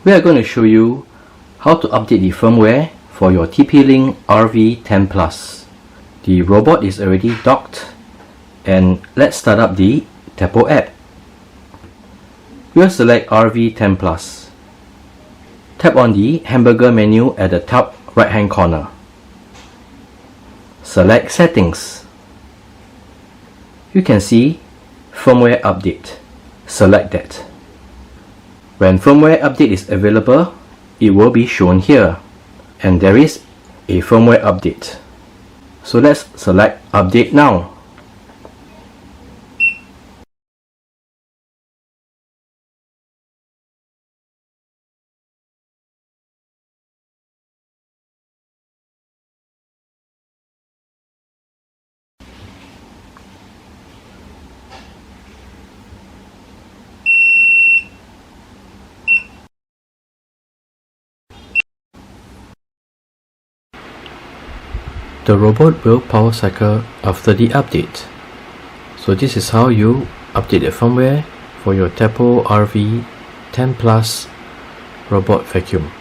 We are going to show you how to update the firmware for your TP-Link RV10 Plus. The robot is already docked, and let's start up the Tapo app. We'll select RV10 Plus. Tap on the hamburger menu at the top right hand corner. Select Settings. You can see Firmware Update. Select that. When firmware update is available, it will be shown here, and there is a firmware update. So let's select Update Now. The robot will power cycle after the update. So this is how you update the firmware for your Tapo RV10 Plus robot vacuum.